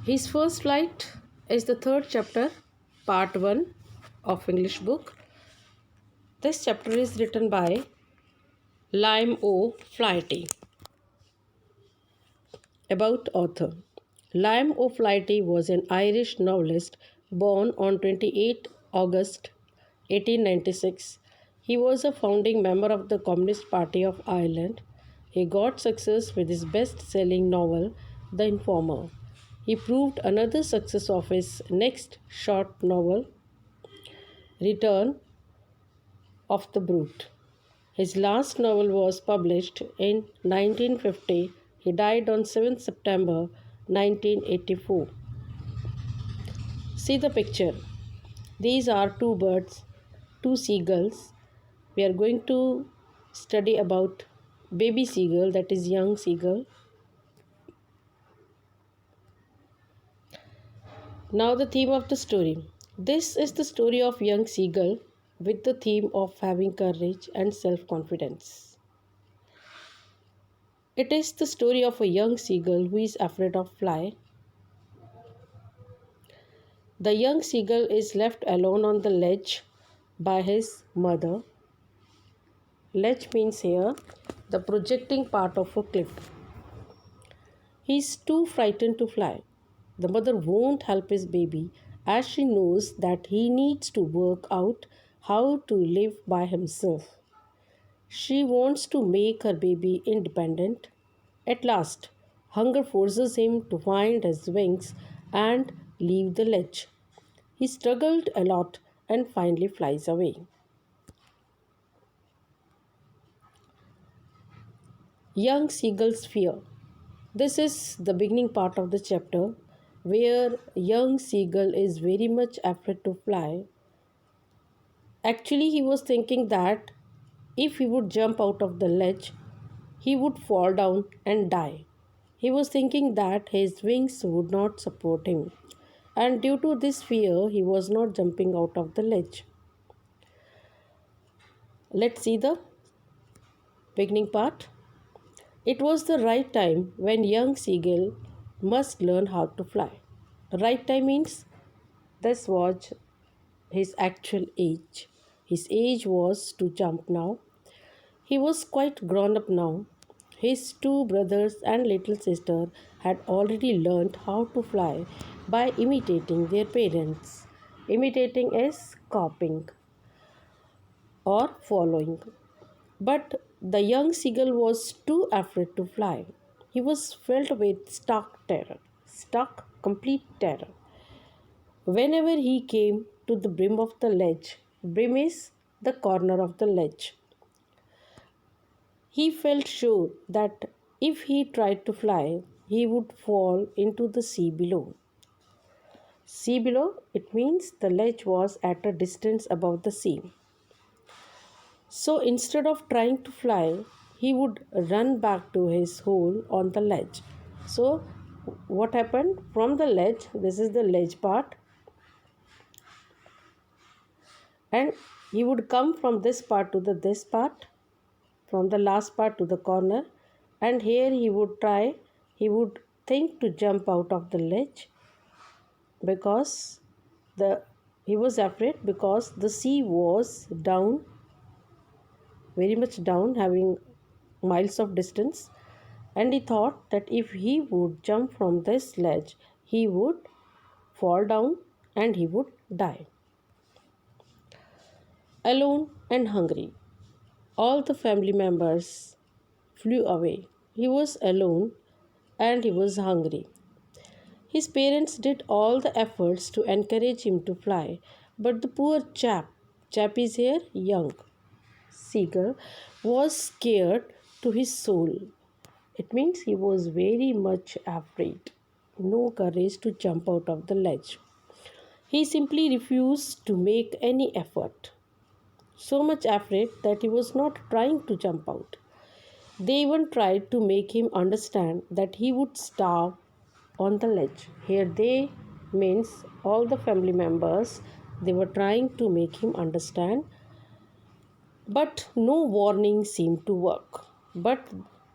His first flight is the third chapter, part 1 of English book. This chapter is written by Liam O'Flaherty. About author. Liam O'Flaherty was an Irish novelist born on 28 August 1896. He was a founding member of the Communist Party of Ireland. He got success with his best-selling novel, The Informer. He proved another success of his next short novel, Return of the Brute. His last novel was published in 1950. He died on 7th September 1984. See the picture. These are two birds, two seagulls. We are going to study about baby seagull, that is young seagull. Now the theme of the story. This is the story of young seagull with the theme of having courage and self-confidence. It is the story of a young seagull who is afraid of fly. The young seagull is left alone on the ledge by his mother. Ledge means here the projecting part of a cliff. He is too frightened to fly. The mother won't help his baby as she knows that he needs to work out how to live by himself. She wants to make her baby independent. At last, hunger forces him to find his wings and leave the ledge. He struggled a lot and finally flies away. Young seagull's fear. This is the beginning part of the chapter where young seagull is very much afraid to fly. Actually, he was thinking that if he would jump out of the ledge, he would fall down and die. He was thinking that his wings would not support him, and due to this fear, he was not jumping out of the ledge. Let's see the beginning part. It was the right time when young seagull must learn how to fly. Right time means this was his actual age. His age was to jump now. He was quite grown up now. His two brothers and little sister had already learned how to fly by imitating their parents. Imitating is copying or following. But the young seagull was too afraid to fly. He was filled with complete terror. Whenever he came to the brim of the ledge, brim is the corner of the ledge, he felt sure that if he tried to fly, he would fall into the sea below. Sea below, it means the ledge was at a distance above the sea. So instead of trying to fly, he would run back to his hole on the ledge. So what happened? From the ledge, this is the ledge part, and he would come from this part to this part, from the last part to the corner, and here he would think to jump out of the ledge because he was afraid because the sea was down, very much down, having miles of distance, and he thought that if he would jump from this ledge, he would fall down and he would die. Alone and hungry, all the family members flew away. He was alone and he was hungry. His parents did all the efforts to encourage him to fly, but the poor chap is here young, seagull, was scared to his soul. It means he was very much afraid, no courage to jump out of the ledge. He simply refused to make any effort. So much afraid that he was not trying to jump out. They even tried to make him understand that he would starve on the ledge. Here they means all the family members, they were trying to make him understand, but no warning seemed to work. But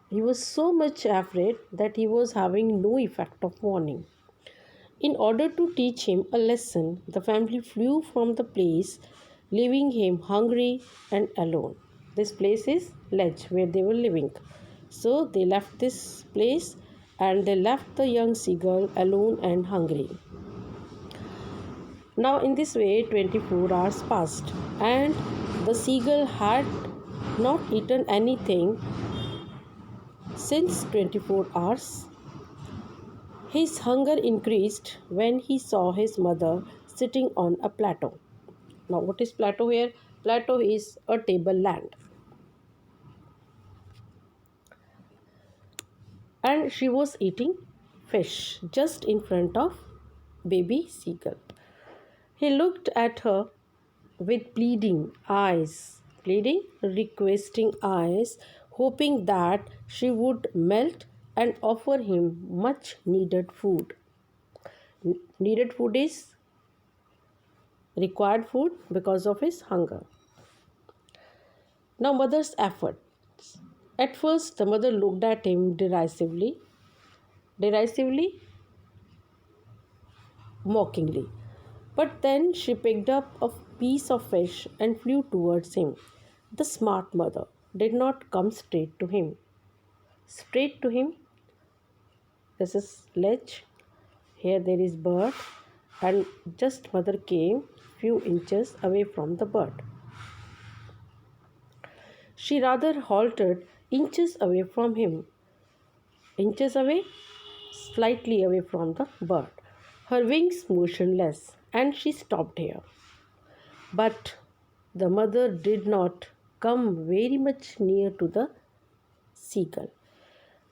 he was so much afraid that he was having no effect of warning. In order to teach him a lesson, the family flew from the place, leaving him hungry and alone. This place is Ledge, where they were living. So they left this place and they left the young seagull alone and hungry. Now, in this way, 24 hours passed, and the seagull had not eaten anything since 24 hours. His hunger increased when he saw his mother sitting on a plateau. Now, what is plateau here? Plateau is a tableland. And she was eating fish just in front of baby seagull. He looked at her with pleading, requesting eyes, hoping that she would melt and offer him much needed food. Needed food is required food because of his hunger. Now, mother's efforts. At first, the mother looked at him derisively, mockingly. But then she picked up a piece of fish and flew towards him. The smart mother did not come straight to him. Straight to him, this is ledge. Here there is bird, and just mother came few inches away from the bird. She rather halted inches away from him. Inches away, slightly away from the bird. Her wings motionless, and she stopped here. But the mother did not come very much near to the seagull.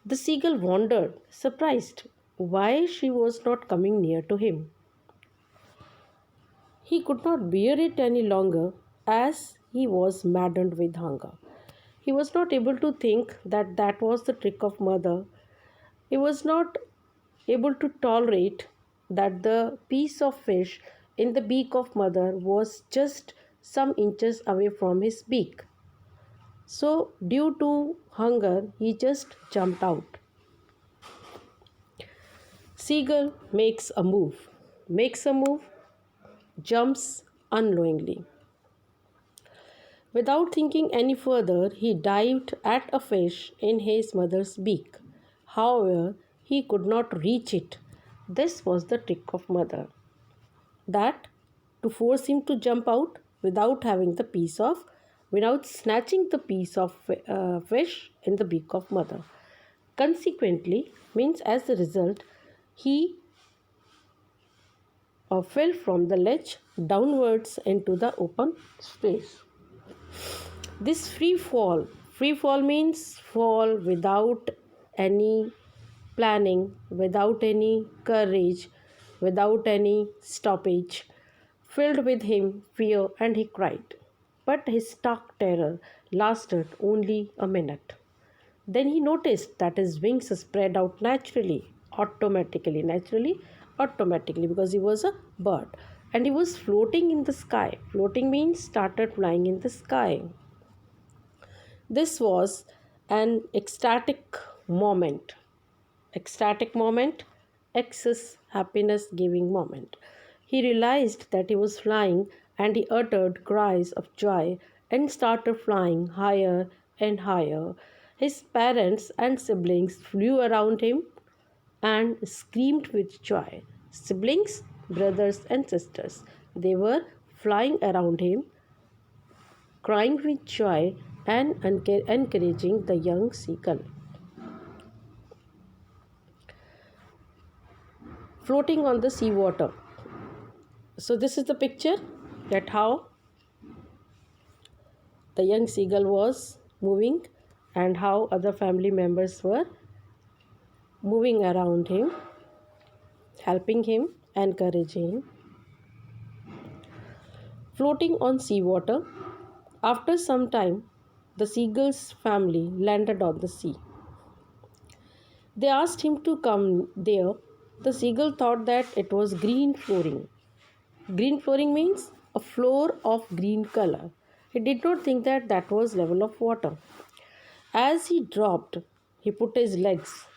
The seagull wondered, surprised, why she was not coming near to him. He could not bear it any longer as he was maddened with hunger. He was not able to think that that was the trick of mother. He was not able to tolerate that the piece of fish in the beak of mother was just some inches away from his beak. So, due to hunger, he just jumped out. Seagull makes a move, jumps unknowingly. Without thinking any further, he dived at a fish in his mother's beak. However, he could not reach it. This was the trick of mother. That to force him to jump out without snatching the piece of fish in the beak of mother. Consequently, means as a result, he fell from the ledge downwards into the open space. This free fall means fall without any planning, without any courage, without any stoppage, filled with him fear, and he cried. But his stark terror lasted only a minute. Then he noticed that his wings spread out automatically, because he was a bird and he was floating in the sky. Floating means started flying in the sky. This was an moment, excess happiness giving moment. He realized that he was flying and he uttered cries of joy and started flying higher and higher. His parents and siblings flew around him and screamed with joy. Siblings, brothers, and sisters, they were flying around him, crying with joy and encouraging the young seagull. Floating on the seawater. So this is the picture that how the young seagull was moving and how other family members were moving around him, helping him, encouraging him. Floating on seawater. After some time, the seagull's family landed on the sea. They asked him to come there. The seagull thought that it was green flooring. Green flooring means a floor of green color. He did not think that that was level of water. As he dropped, he put his legs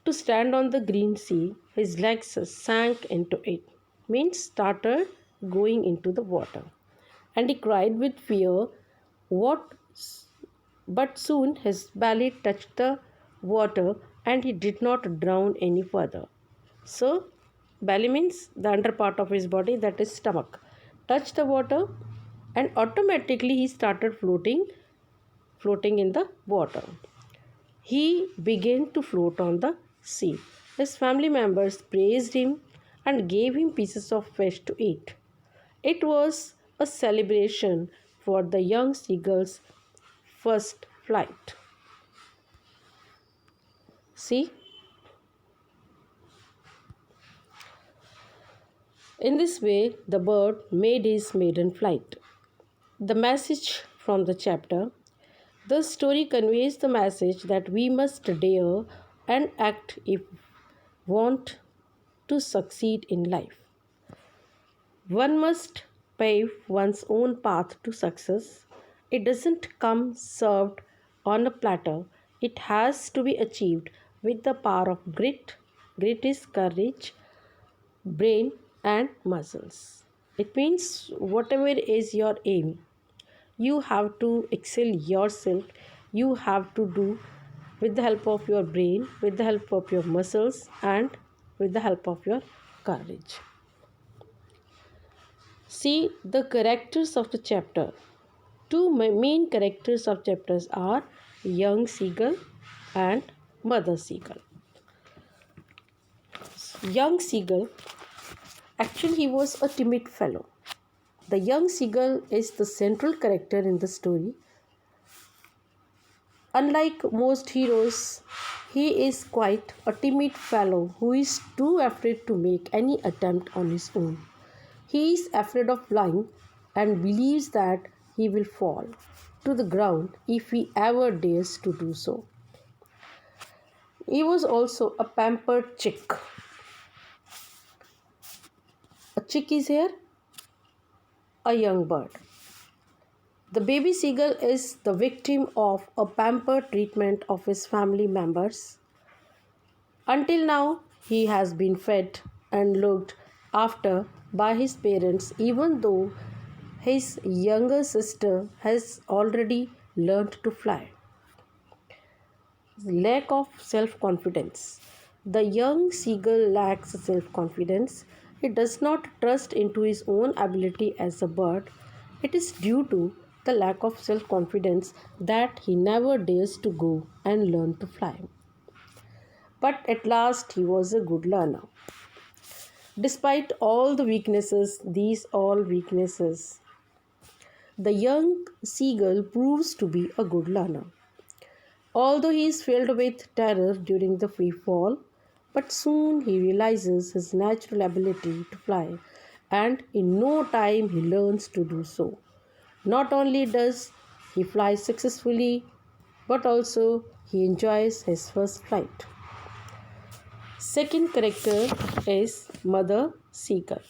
to stand on the green sea. His legs sank into it, means started going into the water. And he cried with fear. What? But soon his belly touched the water and he did not drown any further. So, belly means the under part of his body, that is stomach, touched the water and automatically he started floating in the water. He began to float on the sea. His family members praised him and gave him pieces of fish to eat. It was a celebration for the young seagull's first flight. See, in this way, the bird made his maiden flight. The message from the chapter: the story conveys the message that we must dare and act if want to succeed in life. One must pave one's own path to success. It doesn't come served on a platter. It has to be achieved with the power of grit. Grit is courage, brain, and muscles. It means whatever is your aim, you have to excel yourself. You have to do with the help of your brain, with the help of your muscles, and with the help of your courage. See the characters of the chapter. Two main characters of chapters are young seagull and mother seagull. Young seagull, actually he was a timid fellow. The young seagull is the central character in the story. Unlike most heroes, he is quite a timid fellow who is too afraid to make any attempt on his own. He is afraid of flying and believes that he will fall to the ground if he ever dares to do so. He was also a pampered chick. A chick is here a young bird. The baby seagull is the victim of a pampered treatment of his family members. Until now, he has been fed and looked after by his parents, even though his younger sister has already learned to fly. Lack of self confidence. The young seagull lacks self confidence. He does not trust into his own ability as a bird. It is due to the lack of self confidence that he never dares to go and learn to fly. But at last he was a good learner. Despite all the weaknesses, the young seagull proves to be a good learner. Although he is filled with terror during the free fall, but soon he realizes his natural ability to fly, and in no time he learns to do so. Not only does he fly successfully, but also he enjoys his first flight. Second character is Mother Seagull,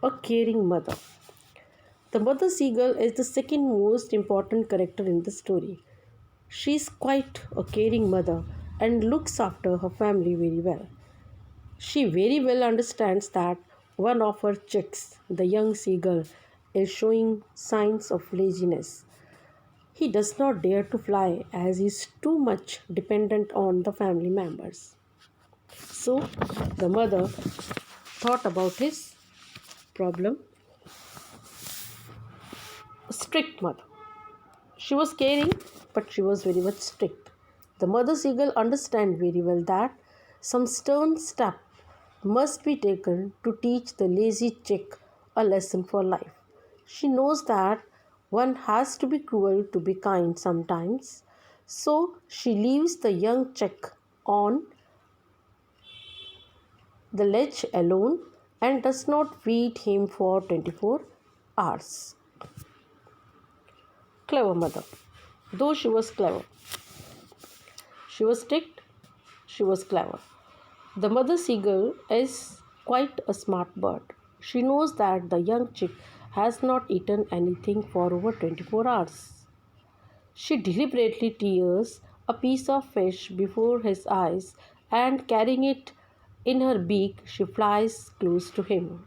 a caring mother. The mother seagull is the second most important character in the story. She is quite a caring mother and looks after her family very well. She very well understands that one of her chicks, the young seagull, is showing signs of laziness. He does not dare to fly as he is too much dependent on the family members. So the mother thought about his problem. A strict mother. She was caring, but she was very much strict. The mother seagull understands very well that some stern step must be taken to teach the lazy chick a lesson for life. She knows that one has to be cruel to be kind sometimes, so she leaves the young chick on the ledge alone and does not feed him for 24 hours. Clever mother. Though she was clever, she was strict, she was clever. The mother seagull is quite a smart bird. She knows that the young chick has not eaten anything for over 24 hours. She deliberately tears a piece of fish before his eyes and carrying it in her beak, she flies close to him.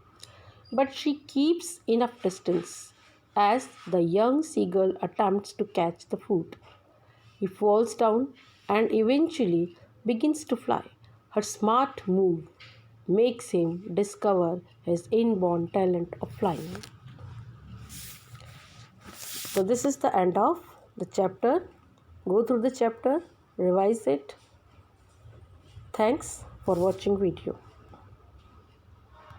But she keeps enough distance as the young seagull attempts to catch the food. He falls down and eventually begins to fly. Her smart move makes him discover his inborn talent of flying. So this is the end of the chapter. Go through the chapter, revise it. Thanks for watching video.